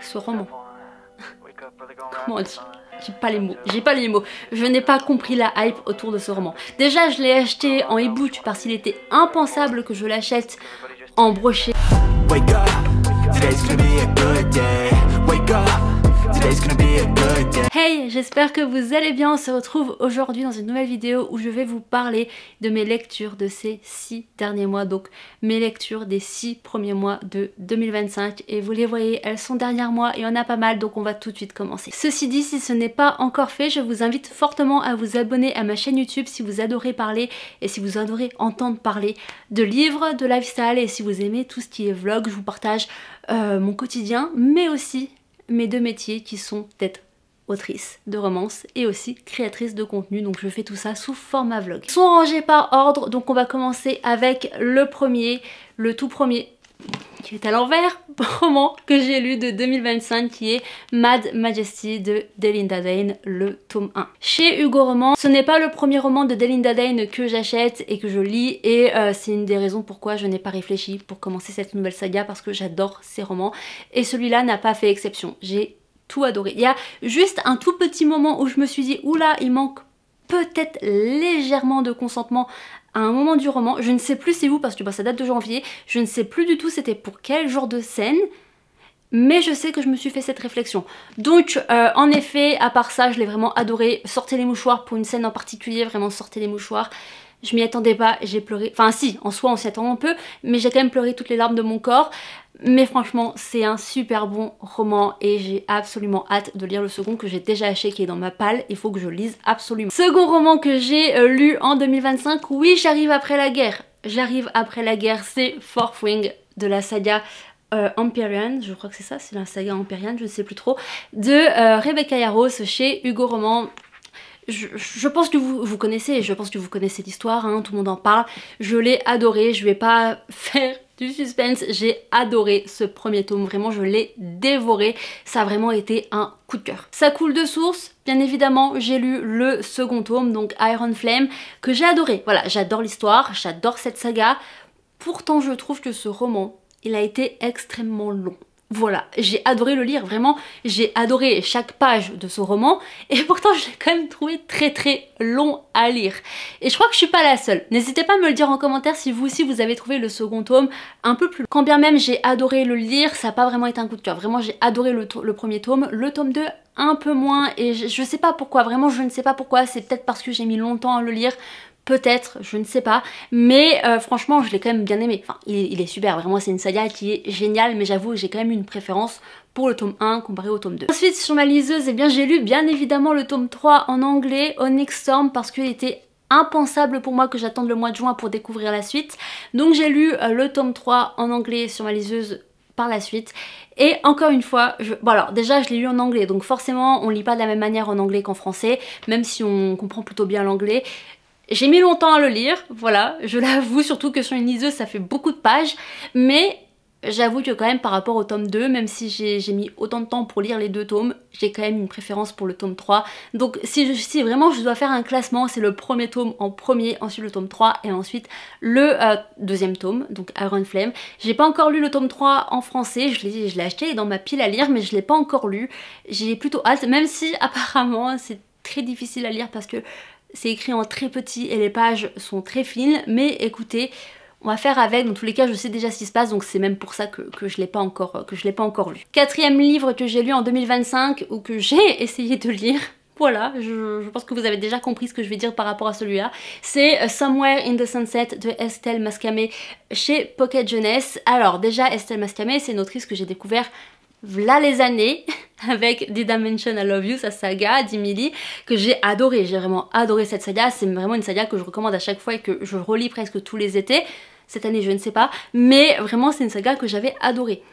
ce roman. Comment on dit? J'ai pas les mots, j'ai pas les mots. Je n'ai pas compris la hype autour de ce roman. Déjà, je l'ai acheté en e-book parce qu'il était impensable que je l'achète en broché. Wake up, today's gonna be a good day. Wake up. Hey, j'espère que vous allez bien. On se retrouve aujourd'hui dans une nouvelle vidéo où je vais vous parler de mes lectures de ces 6 derniers mois, donc mes lectures des 6 premiers mois de 2025. Et vous les voyez, elles sont derrière moi et il y en a pas mal, donc on va tout de suite commencer. Ceci dit, si ce n'est pas encore fait, je vous invite fortement à vous abonner à ma chaîne YouTube si vous adorez parler et si vous adorez entendre parler de livres, de lifestyle, et si vous aimez tout ce qui est vlog. Je vous partage mon quotidien, mais aussi mes deux métiers qui sont d'être autrice de romance et aussi créatrice de contenu, donc je fais tout ça sous format vlog. Ils sont rangés par ordre, donc on va commencer avec le tout premier, qui est à l'envers, roman que j'ai lu de 2025, qui est Mad Majesty de Delinda Dane, le tome 1. Chez Hugo Roman, ce n'est pas le premier roman de Delinda Dane que j'achète et que je lis, et c'est une des raisons pourquoi je n'ai pas réfléchi pour commencer cette nouvelle saga, parce que j'adore ces romans, et celui-là n'a pas fait exception. J'ai tout adoré. Il y a juste un tout petit moment où je me suis dit, oula, il manque peut-être légèrement de consentement à un moment du roman. Je ne sais plus c'est où parce que ça date de janvier. Je ne sais plus du tout c'était pour quel genre de scène. Mais je sais que je me suis fait cette réflexion. Donc en effet, à part ça, je l'ai vraiment adoré. Sortez les mouchoirs pour une scène en particulier, vraiment sortez les mouchoirs. Je m'y attendais pas, j'ai pleuré. Enfin si, en soi on s'y attend un peu, mais j'ai quand même pleuré toutes les larmes de mon corps. Mais franchement, c'est un super bon roman et j'ai absolument hâte de lire le second que j'ai déjà acheté, qui est dans ma palle. Il faut que je lise absolument. Second roman que j'ai lu en 2025, oui, j'arrive après la guerre. J'arrive après la guerre, c'est Fourth Wing de la saga Empyrean, je crois que c'est ça, c'est la saga Empyrean, je ne sais plus trop, de Rebecca Yarros chez Hugo Roman. Je pense que vous connaissez, je pense que vous connaissez l'histoire, hein, tout le monde en parle. Je l'ai adoré, je vais pas faire du suspense, j'ai adoré ce premier tome, vraiment je l'ai dévoré, ça a vraiment été un coup de cœur. Ça coule de source, bien évidemment, j'ai lu le second tome, donc Iron Flame, que j'ai adoré. Voilà, j'adore l'histoire, j'adore cette saga, pourtant je trouve que ce roman, il a été extrêmement long. Voilà, j'ai adoré le lire, vraiment, j'ai adoré chaque page de ce roman, et pourtant je l'ai quand même trouvé très long à lire. Et je crois que je suis pas la seule. N'hésitez pas à me le dire en commentaire si vous aussi vous avez trouvé le second tome un peu plus long. Quand bien même j'ai adoré le lire, ça n'a pas vraiment été un coup de cœur. Vraiment j'ai adoré le premier tome, le tome 2 un peu moins, et je sais pas pourquoi, vraiment je ne sais pas pourquoi, c'est peut-être parce que j'ai mis longtemps à le lire. Peut-être, je ne sais pas, mais franchement je l'ai quand même bien aimé. Enfin, il est super, vraiment c'est une saga qui est géniale, mais j'avoue que j'ai quand même une préférence pour le tome 1 comparé au tome 2. Ensuite sur ma liseuse, eh bien j'ai lu bien évidemment le tome 3 en anglais, Onyx Storm, parce qu'il était impensable pour moi que j'attende le mois de juin pour découvrir la suite. Donc j'ai lu le tome 3 en anglais sur ma liseuse par la suite. Et encore une fois, bon alors déjà je l'ai lu en anglais, donc forcément on lit pas de la même manière en anglais qu'en français, même si on comprend plutôt bien l'anglais. J'ai mis longtemps à le lire, voilà, je l'avoue, surtout que sur une liseuse ça fait beaucoup de pages, mais j'avoue que quand même par rapport au tome 2, même si j'ai mis autant de temps pour lire les deux tomes, j'ai quand même une préférence pour le tome 3. Donc si vraiment je dois faire un classement, c'est le premier tome en premier, ensuite le tome 3 et ensuite le deuxième tome, donc Iron Flame. J'ai pas encore lu le tome 3 en français, je l'ai acheté dans ma pile à lire, mais je l'ai pas encore lu. J'ai plutôt hâte, même si apparemment c'est très difficile à lire parce que c'est écrit en très petit et les pages sont très fines, mais écoutez, on va faire avec. Dans tous les cas, je sais déjà ce qui se passe, donc c'est même pour ça que je l'ai pas encore lu. Quatrième livre que j'ai lu en 2025, ou que j'ai essayé de lire, voilà, je pense que vous avez déjà compris ce que je vais dire par rapport à celui-là. C'est Somewhere in the Sunset de Estelle Mascamé chez Pocket Jeunesse. Alors déjà, Estelle Mascamé, c'est une autrice que j'ai découvert v'là les années avec Did I Mention I Love You, sa saga d'Emily, que j'ai adoré. J'ai vraiment adoré cette saga, c'est vraiment une saga que je recommande à chaque fois et que je relis presque tous les étés. Cette année je ne sais pas, mais vraiment c'est une saga que j'avais adorée.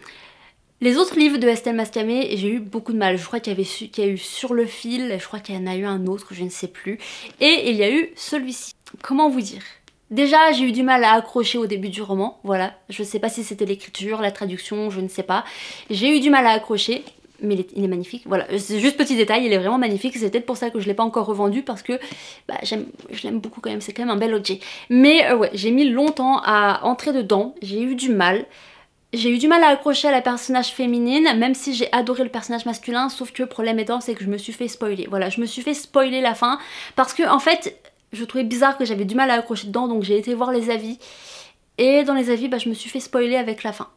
Les autres livres de Estelle Mascamé, j'ai eu beaucoup de mal. Je crois qu'il y a eu Sur le fil, je crois qu'il y en a eu un autre, je ne sais plus. Et il y a eu celui-ci. Comment vous dire ? Déjà j'ai eu du mal à accrocher au début du roman, voilà, je sais pas si c'était l'écriture, la traduction, je ne sais pas. J'ai eu du mal à accrocher, mais il est magnifique, voilà, c'est juste petit détail, il est vraiment magnifique, c'est peut-être pour ça que je l'ai pas encore revendu, parce que bah, je l'aime beaucoup quand même, c'est quand même un bel objet. Mais ouais, j'ai mis longtemps à entrer dedans, j'ai eu du mal. j'ai eu du mal à accrocher à la personnage féminine, même si j'ai adoré le personnage masculin, sauf que le problème étant, c'est que je me suis fait spoiler. Voilà, je me suis fait spoiler la fin, parce que en fait, je trouvais bizarre que j'avais du mal à accrocher dedans, donc j'ai été voir les avis. Et dans les avis, bah, je me suis fait spoiler avec la fin.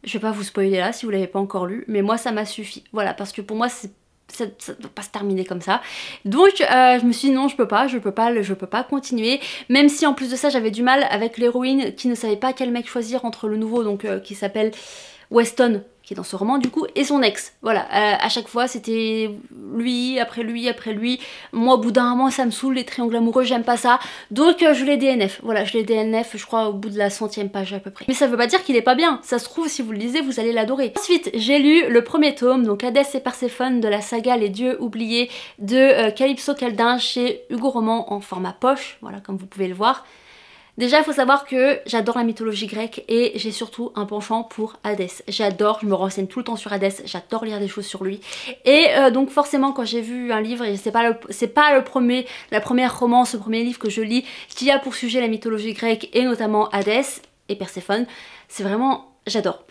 Je vais pas vous spoiler là si vous l'avez pas encore lu, mais moi ça m'a suffi. Voilà, parce que pour moi ça ne doit pas se terminer comme ça. Donc je me suis dit non, je peux pas continuer. Même si en plus de ça j'avais du mal avec l'héroïne qui ne savait pas quel mec choisir entre le nouveau, donc qui s'appelle Weston, qui est dans ce roman du coup, et son ex. Voilà, à chaque fois c'était lui, après lui, après lui. Moi au bout d'un moment ça me saoule, les triangles amoureux, j'aime pas ça. Donc je l'ai DNF, voilà, je l'ai DNF je crois au bout de la 100e page à peu près. Mais ça veut pas dire qu'il est pas bien, ça se trouve si vous le lisez vous allez l'adorer. Ensuite j'ai lu le premier tome, donc Hadès et Perséphone de la saga Les Dieux Oubliés de Calypso Caldin chez Hugo Roman en format poche, voilà comme vous pouvez le voir. Déjà il faut savoir que j'adore la mythologie grecque et j'ai surtout un penchant pour Hadès. J'adore, je me renseigne tout le temps sur Hadès, j'adore lire des choses sur lui. Et donc forcément quand j'ai vu un livre, et c'est pas la première romance, le premier livre que je lis qui a pour sujet la mythologie grecque et notamment Hadès et Perséphone, c'est vraiment, j'adore,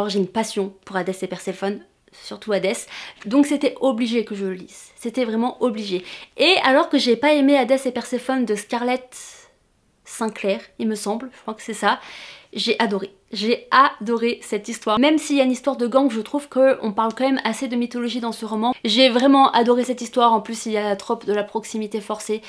j'ai une passion pour Hadès et Perséphone. Surtout Hadès, donc c'était obligé que je le lise, c'était vraiment obligé. Et alors que j'ai pas aimé Hadès et Perséphone de Scarlett Sinclair, il me semble, je crois que c'est ça, j'ai adoré cette histoire. Même s'il y a une histoire de gang, je trouve qu'on parle quand même assez de mythologie dans ce roman. J'ai vraiment adoré cette histoire, en plus il y a la trope de la proximité forcée.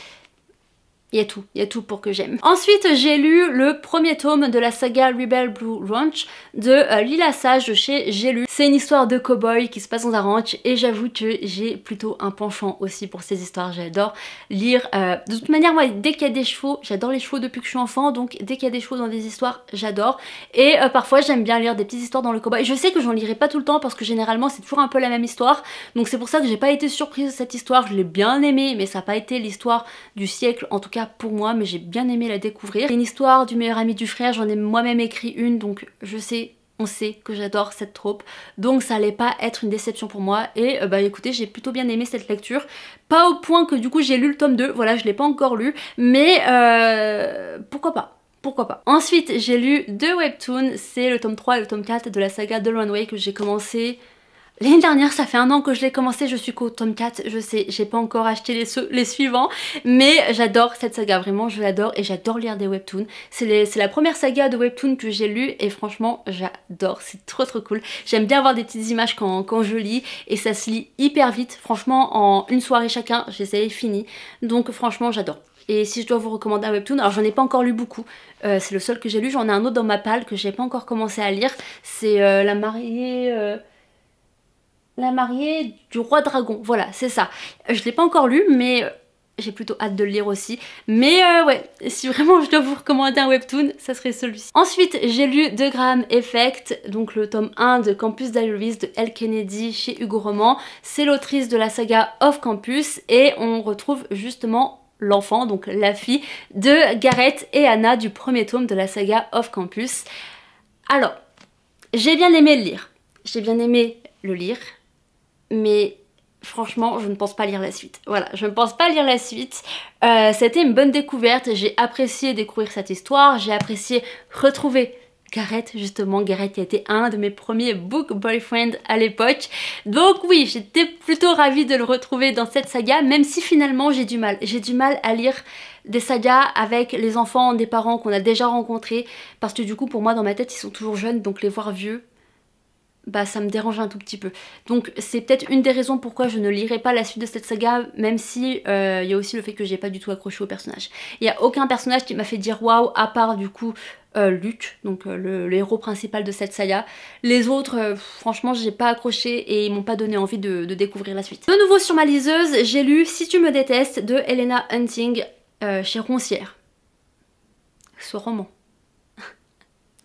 Il y a tout pour que j'aime. Ensuite j'ai lu le premier tome de la saga Rebel Blue Ranch de Lila Sage de chez J'ai lu. C'est une histoire de cow-boy qui se passe dans un ranch et j'avoue que j'ai plutôt un penchant aussi pour ces histoires, j'adore lire. De toute manière moi dès qu'il y a des chevaux, j'adore les chevaux depuis que je suis enfant, donc dès qu'il y a des chevaux dans des histoires, j'adore. Et parfois j'aime bien lire des petites histoires dans le cow-boy. Je sais que j'en lirai pas tout le temps parce que généralement c'est toujours un peu la même histoire, donc c'est pour ça que j'ai pas été surprise de cette histoire, je l'ai bien aimée mais ça n'a pas été l'histoire du siècle en tout cas pour moi, mais j'ai bien aimé la découvrir. Une histoire du meilleur ami du frère, j'en ai moi-même écrit une, donc on sait que j'adore cette trope, donc ça allait pas être une déception pour moi. Et bah écoutez, j'ai plutôt bien aimé cette lecture, pas au point que du coup j'ai lu le tome 2, voilà, je l'ai pas encore lu, mais pourquoi pas. Ensuite j'ai lu deux webtoons, c'est le tome 3 et le tome 4 de la saga The Runway que j'ai commencé l'année dernière. Ça fait un an que je l'ai commencé, je suis qu'au tome 4, je sais, j'ai pas encore acheté les suivants, mais j'adore cette saga, vraiment je l'adore et j'adore lire des webtoons. C'est la première saga de webtoon que j'ai lue et franchement j'adore, c'est trop cool. J'aime bien avoir des petites images quand je lis et ça se lit hyper vite, franchement en une soirée chacun, je les ai finis, donc franchement j'adore. Et si je dois vous recommander un webtoon, alors j'en ai pas encore lu beaucoup, c'est le seul que j'ai lu, j'en ai un autre dans ma palle que j'ai pas encore commencé à lire, c'est La mariée du roi dragon, voilà, c'est ça. Je l'ai pas encore lu, mais j'ai plutôt hâte de le lire aussi. Mais ouais, si vraiment je dois vous recommander un webtoon, ça serait celui-ci. Ensuite, j'ai lu The Graham Effect, donc le tome 1 de Campus Diaries de Elle Kennedy chez Hugo Roman. C'est l'autrice de la saga Off Campus et on retrouve justement l'enfant, donc la fille de Gareth et Anna du premier tome de la saga Off Campus. Alors, j'ai bien aimé le lire. J'ai bien aimé le lire. Mais franchement je ne pense pas lire la suite. Voilà, je ne pense pas lire la suite. C'était une bonne découverte, j'ai apprécié découvrir cette histoire, j'ai apprécié retrouver Gareth, justement, Gareth qui a été un de mes premiers book boyfriend à l'époque. Donc oui, j'étais plutôt ravie de le retrouver dans cette saga, même si finalement j'ai du mal. J'ai du mal à lire des sagas avec les enfants des parents qu'on a déjà rencontrés, parce que du coup pour moi dans ma tête ils sont toujours jeunes, donc les voir vieux, bah ça me dérange un tout petit peu. Donc c'est peut-être une des raisons pourquoi je ne lirai pas la suite de cette saga, même si il y a aussi le fait que j'ai pas du tout accroché au personnage. Il n'y a aucun personnage qui m'a fait dire waouh, à part du coup Luke, donc le héros principal de cette saga. Les autres, franchement j'ai pas accroché et ils m'ont pas donné envie de découvrir la suite. De nouveau sur ma liseuse, j'ai lu Si tu me détestes de Helena Hunting chez Roncière. Ce roman.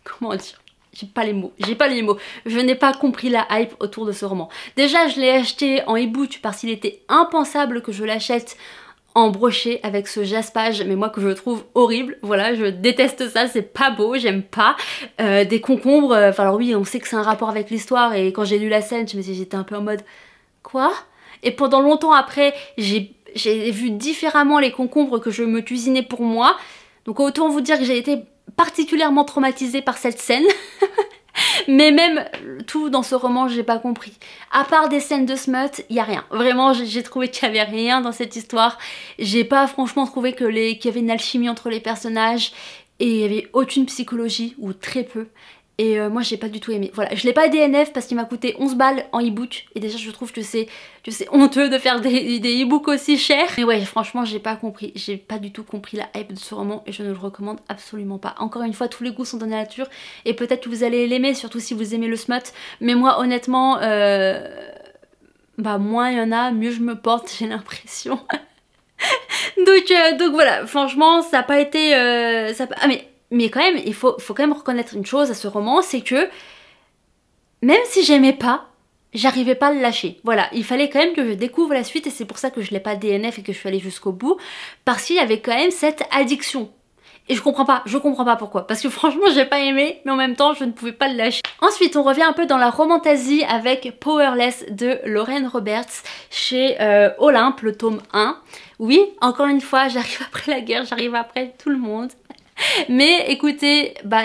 Comment dire ? J'ai pas les mots, je n'ai pas compris la hype autour de ce roman. Déjà je l'ai acheté en e-book parce qu'il était impensable que je l'achète en broché avec ce jaspage, mais moi que je trouve horrible, voilà, je déteste ça, c'est pas beau, j'aime pas. Des concombres, enfin alors oui on sait que c'est un rapport avec l'histoire et quand j'ai lu la scène j'étais un peu en mode quoi? Et pendant longtemps après j'ai vu différemment les concombres que je me cuisinais pour moi, donc autant vous dire que j'ai été particulièrement traumatisée par cette scène. Mais même tout dans ce roman, j'ai pas compris. À part des scènes de smut, y a rien. Vraiment, j'ai trouvé qu'il y avait rien dans cette histoire. J'ai pas franchement trouvé qu'il y avait une alchimie entre les personnages et il y avait aucune psychologie ou très peu. Et moi j'ai pas du tout aimé. Voilà, je l'ai pas DNF parce qu'il m'a coûté 11 balles en e-book. Et déjà je trouve que c'est honteux de faire des e-books aussi chers. Mais ouais, franchement j'ai pas compris. J'ai pas du tout compris la hype de ce roman et je ne le recommande absolument pas. Encore une fois, tous les goûts sont dans la nature et peut-être que vous allez l'aimer, surtout si vous aimez le smut. Mais moi honnêtement, bah moins il y en a, mieux je me porte, j'ai l'impression. donc voilà, franchement ça a pas été... Ah mais quand même, il faut quand même reconnaître une chose à ce roman, c'est que même si j'aimais pas, j'arrivais pas à le lâcher. Voilà, il fallait quand même que je découvre la suite et c'est pour ça que je l'ai pas DNF et que je suis allée jusqu'au bout, parce qu'il y avait quand même cette addiction. Et je comprends pas pourquoi, parce que franchement j'ai pas aimé, mais en même temps je ne pouvais pas le lâcher. Ensuite on revient un peu dans la romantasie avec Powerless de Lauren Roberts chez Olympe, le tome 1. Oui, encore une fois, j'arrive après la guerre, j'arrive après tout le monde. Mais écoutez, bah,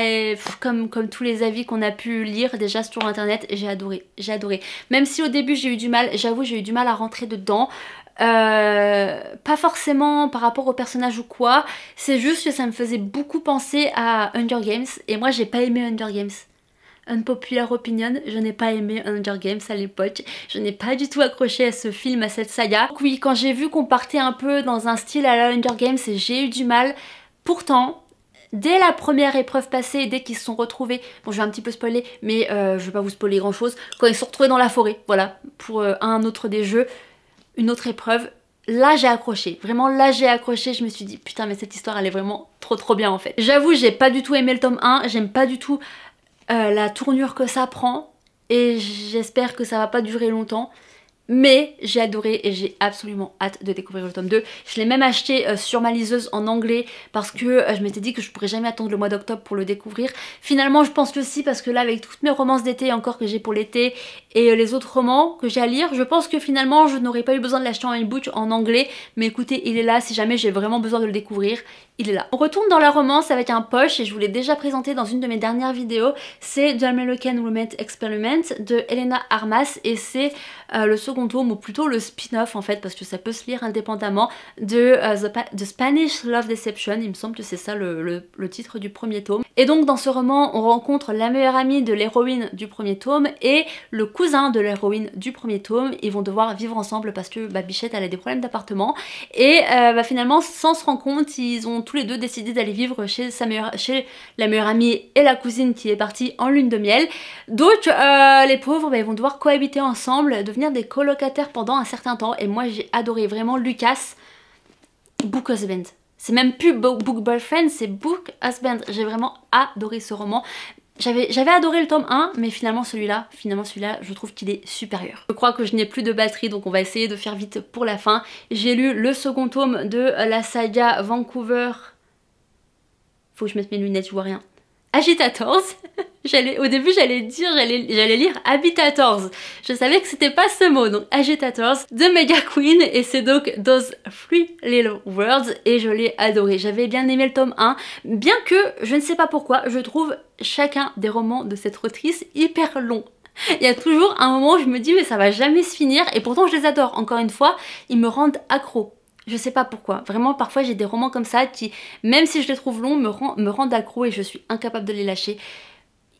comme tous les avis qu'on a pu lire déjà sur internet, j'ai adoré. Même si au début j'ai eu du mal, j'avoue j'ai eu du mal à rentrer dedans. Pas forcément par rapport au personnage ou quoi, c'est juste que ça me faisait beaucoup penser à Hunger Games et moi j'ai pas aimé Hunger Games. Unpopular opinion, je n'ai pas aimé Hunger Games à l'époque, je n'ai pas du tout accroché à ce film, à cette saga. Donc oui, quand j'ai vu qu'on partait un peu dans un style à la Hunger Games, j'ai eu du mal. Pourtant, dès la première épreuve passée, dès qu'ils se sont retrouvés, bon je vais un petit peu spoiler, mais je vais pas vous spoiler grand chose, quand ils se sont retrouvés dans la forêt, voilà, pour un autre des jeux, une autre épreuve, là j'ai accroché, vraiment là j'ai accroché, je me suis dit putain mais cette histoire elle est vraiment trop bien en fait. J'avoue j'ai pas du tout aimé le tome 1, j'aime pas du tout la tournure que ça prend et j'espère que ça va pas durer longtemps. Mais j'ai adoré et j'ai absolument hâte de découvrir le tome 2. Je l'ai même acheté sur ma liseuse en anglais parce que je m'étais dit que je pourrais jamais attendre le mois d'octobre pour le découvrir. Finalement je pense que si, parce que là avec toutes mes romances d'été encore que j'ai pour l'été et les autres romans que j'ai à lire, je pense que finalement je n'aurais pas eu besoin de l'acheter en e-book en anglais. Mais écoutez, il est là, si jamais j'ai vraiment besoin de le découvrir, il est là. On retourne dans la romance avec un poche et je vous l'ai déjà présenté dans une de mes dernières vidéos. C'est The American Roommate Experiment de Helena Armas et c'est le second tome, ou plutôt le spin-off en fait, parce que ça peut se lire indépendamment, de The Spanish Love Deception. Il me semble que c'est ça le titre du premier tome. Et donc dans ce roman on rencontre la meilleure amie de l'héroïne du premier tome et le cousin de l'héroïne du premier tome. Ils vont devoir vivre ensemble parce que Bichette elle a des problèmes d'appartement et finalement sans se rendre compte ils ont tous les deux décidé d'aller vivre chez la meilleure amie et la cousine qui est partie en lune de miel. Donc les pauvres ils vont devoir cohabiter ensemble, devenir des colocataires pendant un certain temps et moi j'ai adoré vraiment Lucas, Book Husband. C'est même plus Book Boyfriend, c'est Book Husband. J'ai vraiment adoré ce roman. J'avais adoré le tome 1, mais finalement celui-là, je trouve qu'il est supérieur. Je crois que je n'ai plus de batterie, donc on va essayer de faire vite pour la fin. J'ai lu le second tome de la saga Vancouver. Faut que je mette mes lunettes, je vois rien. Agitators. Au début j'allais lire Habitators. Je savais que c'était pas ce mot, donc Agitators de Mega Queen et c'est donc Those Three Little Words et je l'ai adoré. J'avais bien aimé le tome 1, bien que je ne sais pas pourquoi, je trouve chacun des romans de cette autrice hyper long. Il y a toujours un moment où je me dis mais ça va jamais se finir et pourtant je les adore. Encore une fois, ils me rendent accro. Je sais pas pourquoi, vraiment parfois j'ai des romans comme ça qui, même si je les trouve longs, me rendent accro et je suis incapable de les lâcher.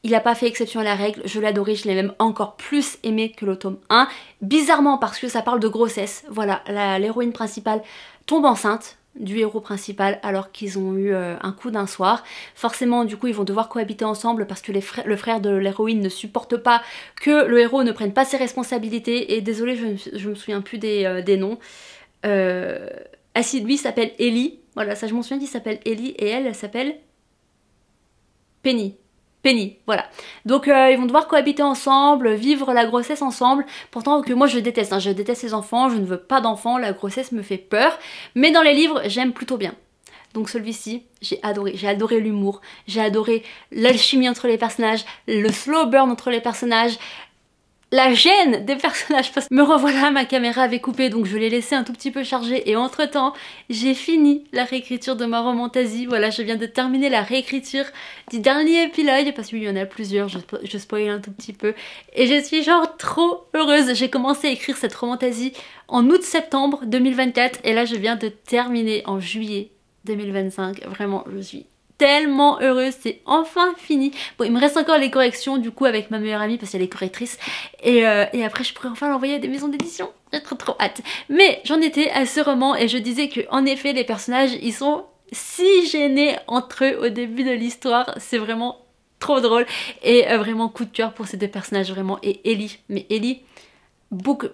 Il n'a pas fait exception à la règle, je l'ai adoré, je l'ai même encore plus aimé que le tome 1. Bizarrement parce que ça parle de grossesse, voilà, l'héroïne principale tombe enceinte du héros principal alors qu'ils ont eu un coup d'un soir. Forcément du coup ils vont devoir cohabiter ensemble parce que le frère de l'héroïne ne supporte pas que le héros ne prenne pas ses responsabilités et désolée je me souviens plus des noms. Ah si, lui s'appelle Ellie, voilà ça je m'en souviens qu'il s'appelle Ellie et elle s'appelle Penny, voilà. Donc ils vont devoir cohabiter ensemble, vivre la grossesse ensemble, pourtant que moi je déteste, hein. Je déteste les enfants, je ne veux pas d'enfants, la grossesse me fait peur, mais dans les livres j'aime plutôt bien. Donc celui-ci, j'ai adoré l'humour, j'ai adoré l'alchimie entre les personnages, le slow burn entre les personnages, la gêne des personnages. Parce que me revoilà, ma caméra avait coupé, donc je l'ai laissé un tout petit peu chargé. Et entre temps, j'ai fini la réécriture de ma romantasie. Voilà, je viens de terminer la réécriture du dernier épilogue, parce qu'il y en a plusieurs, je spoil un tout petit peu. Et je suis genre trop heureuse. J'ai commencé à écrire cette romantasie en août-septembre 2024. Et là, je viens de terminer en juillet 2025. Vraiment, je suis tellement heureuse, c'est enfin fini. Bon, il me reste encore les corrections du coup avec ma meilleure amie parce qu'elle est correctrice et après je pourrais enfin l'envoyer à des maisons d'édition. J'ai trop hâte. Mais j'en étais à ce roman et je disais que en effet les personnages ils sont si gênés entre eux au début de l'histoire, c'est vraiment trop drôle et vraiment coup de cœur pour ces deux personnages vraiment. Et Ellie, mais Ellie, Book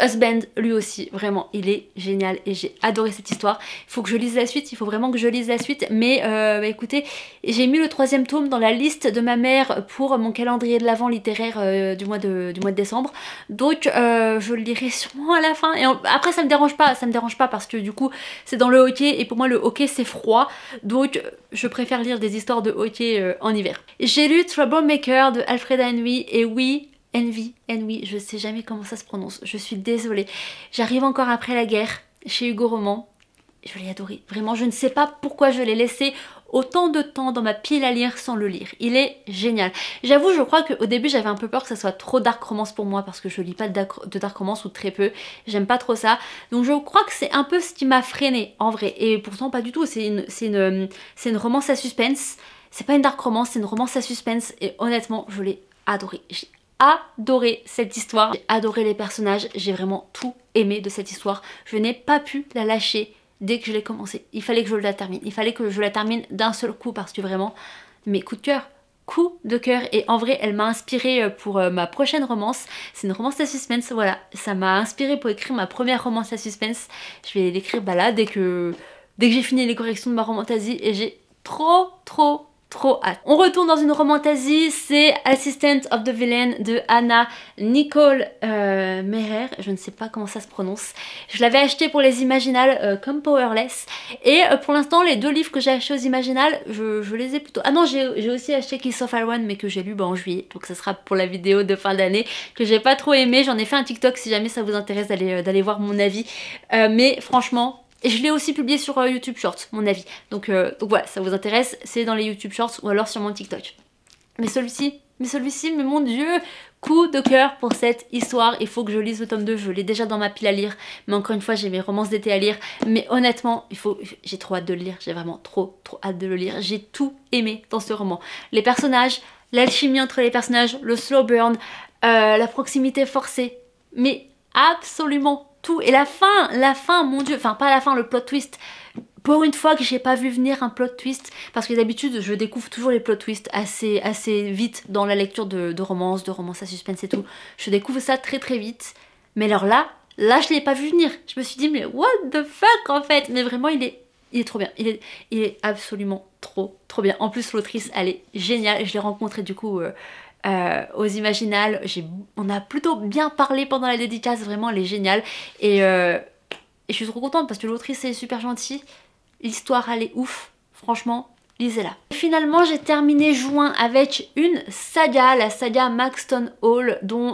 Husband, lui aussi, vraiment, il est génial et j'ai adoré cette histoire. Il faut que je lise la suite, il faut vraiment que je lise la suite. Mais bah, écoutez, j'ai mis le 3e tome dans la liste de ma mère pour mon calendrier de l'Avent littéraire du mois de décembre. Donc je le lirai sûrement à la fin. Et après ça me dérange pas parce que du coup c'est dans le hockey et pour moi le hockey c'est froid. Donc je préfère lire des histoires de hockey en hiver. J'ai lu Troublemaker de Alfreda Henry et oui, Envy, je sais jamais comment ça se prononce, je suis désolée. J'arrive encore après la guerre, chez Hugo Roman, je l'ai adoré. Vraiment, je ne sais pas pourquoi je l'ai laissé autant de temps dans ma pile à lire sans le lire. Il est génial. J'avoue, je crois qu'au début, j'avais un peu peur que ça soit trop dark romance pour moi parce que je lis pas de dark romance ou très peu. J'aime pas trop ça. Donc je crois que c'est un peu ce qui m'a freinée en vrai. Et pourtant pas du tout, c'est une romance à suspense. C'est pas une dark romance, c'est une romance à suspense. Et honnêtement, je l'ai adoré. J'ai adoré cette histoire, j'ai adoré les personnages, j'ai vraiment tout aimé de cette histoire. Je n'ai pas pu la lâcher dès que je l'ai commencé. Il fallait que je la termine, il fallait que je la termine d'un seul coup parce que vraiment, mes coups de cœur et en vrai elle m'a inspirée pour ma prochaine romance. C'est une romance à suspense, voilà, ça m'a inspirée pour écrire ma première romance à suspense. Je vais l'écrire là dès que j'ai fini les corrections de ma romantasie et j'ai trop hâte. On retourne dans une romantasie, c'est Assistant of the Villain de Anna Nicole Meyer, je ne sais pas comment ça se prononce. Je l'avais acheté pour les Imaginales comme Powerless et pour l'instant les 2 livres que j'ai achetés aux Imaginales, je les ai plutôt... Ah non, j'ai aussi acheté Kiss of Iron mais que j'ai lu en juillet, donc ça sera pour la vidéo de fin d'année que j'ai pas trop aimé. J'en ai fait un TikTok si jamais ça vous intéresse d'aller voir mon avis, mais franchement... Et je l'ai aussi publié sur YouTube Shorts, mon avis. Donc voilà, ça vous intéresse, c'est dans les YouTube Shorts ou alors sur mon TikTok. Mais celui-ci, mais mon dieu, coup de cœur pour cette histoire. Il faut que je lise le tome 2, je l'ai déjà dans ma pile à lire. Mais encore une fois, j'ai mes romances d'été à lire. Mais honnêtement, j'ai trop hâte de le lire. J'ai vraiment trop hâte de le lire. J'ai tout aimé dans ce roman. Les personnages, l'alchimie entre les personnages, le slow burn, la proximité forcée. Mais absolument tout. Et la fin, mon dieu, enfin pas la fin, le plot twist. Pour une fois que j'ai pas vu venir un plot twist, parce que d'habitude je découvre toujours les plot twists assez vite dans la lecture de romances à suspense et tout. Je découvre ça très vite. Mais alors là je l'ai pas vu venir. Je me suis dit mais what the fuck en fait. Mais vraiment il est trop bien. Il est absolument trop bien. En plus l'autrice elle est géniale. Je l'ai rencontrée du coup aux Imaginales. On a plutôt bien parlé pendant la dédicace. Vraiment elle est géniale. Et je suis trop contente parce que l'autrice est super gentille. L'histoire elle est ouf, franchement, lisez-la. Finalement j'ai terminé juin avec une saga, la saga Maxton Hall, dont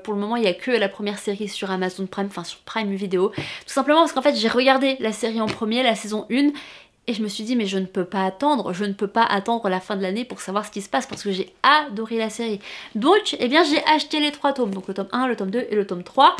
pour le moment il n'y a que la première série sur Amazon Prime, enfin sur Prime Video. Tout simplement parce qu'en fait j'ai regardé la série en premier, la saison 1, et je me suis dit mais je ne peux pas attendre la fin de l'année pour savoir ce qui se passe parce que j'ai adoré la série. Donc eh bien j'ai acheté les 3 tomes, donc le tome 1, le tome 2 et le tome 3.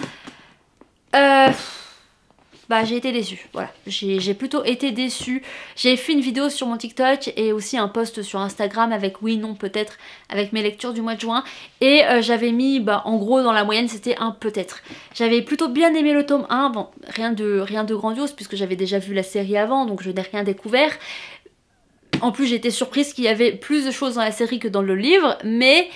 Bah j'ai été déçue, voilà, j'ai plutôt été déçue. J'ai fait une vidéo sur mon TikTok et aussi un post sur Instagram avec oui, non, peut-être, avec mes lectures du mois de juin. Et j'avais mis, bah en gros dans la moyenne c'était un peut-être. J'avais plutôt bien aimé le tome 1, bon rien de grandiose puisque j'avais déjà vu la série avant donc je n'ai rien découvert. En plus j'ai été surprise qu'il y avait plus de choses dans la série que dans le livre, mais...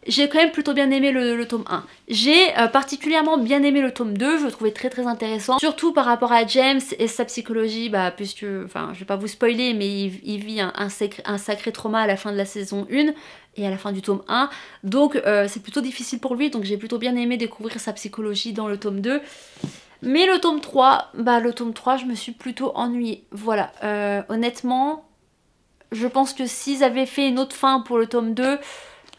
j'ai quand même plutôt bien aimé le tome 1. J'ai particulièrement bien aimé le tome 2, je le trouvais très intéressant. Surtout par rapport à James et sa psychologie, bah puisque, enfin je vais pas vous spoiler, mais il vit un sacré trauma à la fin de la saison 1 et à la fin du tome 1. Donc c'est plutôt difficile pour lui, donc j'ai plutôt bien aimé découvrir sa psychologie dans le tome 2. Mais le tome 3, je me suis plutôt ennuyée. Voilà, honnêtement, je pense que s'ils avaient fait une autre fin pour le tome 2...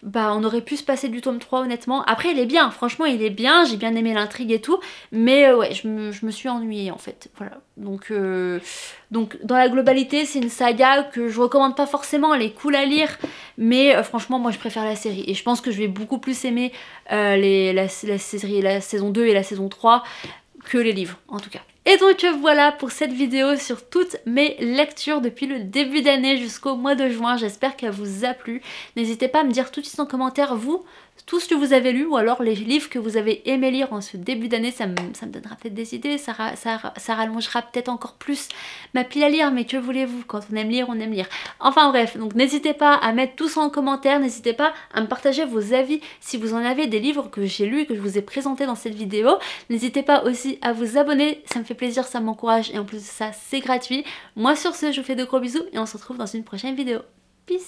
bah on aurait pu se passer du tome 3 honnêtement. Après il est bien, franchement il est bien, j'ai bien aimé l'intrigue et tout, mais ouais je me suis ennuyée en fait, voilà. Donc dans la globalité c'est une saga que je recommande pas forcément, elle est cool à lire, mais franchement moi je préfère la série et je pense que je vais beaucoup plus aimer la saison 2 et la saison 3 que les livres en tout cas. Et donc voilà pour cette vidéo sur toutes mes lectures depuis le début d'année jusqu'au mois de juin. J'espère qu'elle vous a plu. N'hésitez pas à me dire tout de suite en commentaire vous, tout ce que vous avez lu ou alors les livres que vous avez aimé lire en ce début d'année. Ça me donnera peut-être des idées, ça rallongera peut-être encore plus ma pile à lire, mais que voulez-vous, quand on aime lire, on aime lire. Enfin bref, donc n'hésitez pas à mettre tout ça en commentaire, n'hésitez pas à me partager vos avis si vous en avez des livres que j'ai lus et que je vous ai présentés dans cette vidéo. N'hésitez pas aussi à vous abonner, ça me fait plaisir, ça m'encourage et en plus de ça c'est gratuit. Moi sur ce je vous fais de gros bisous et on se retrouve dans une prochaine vidéo.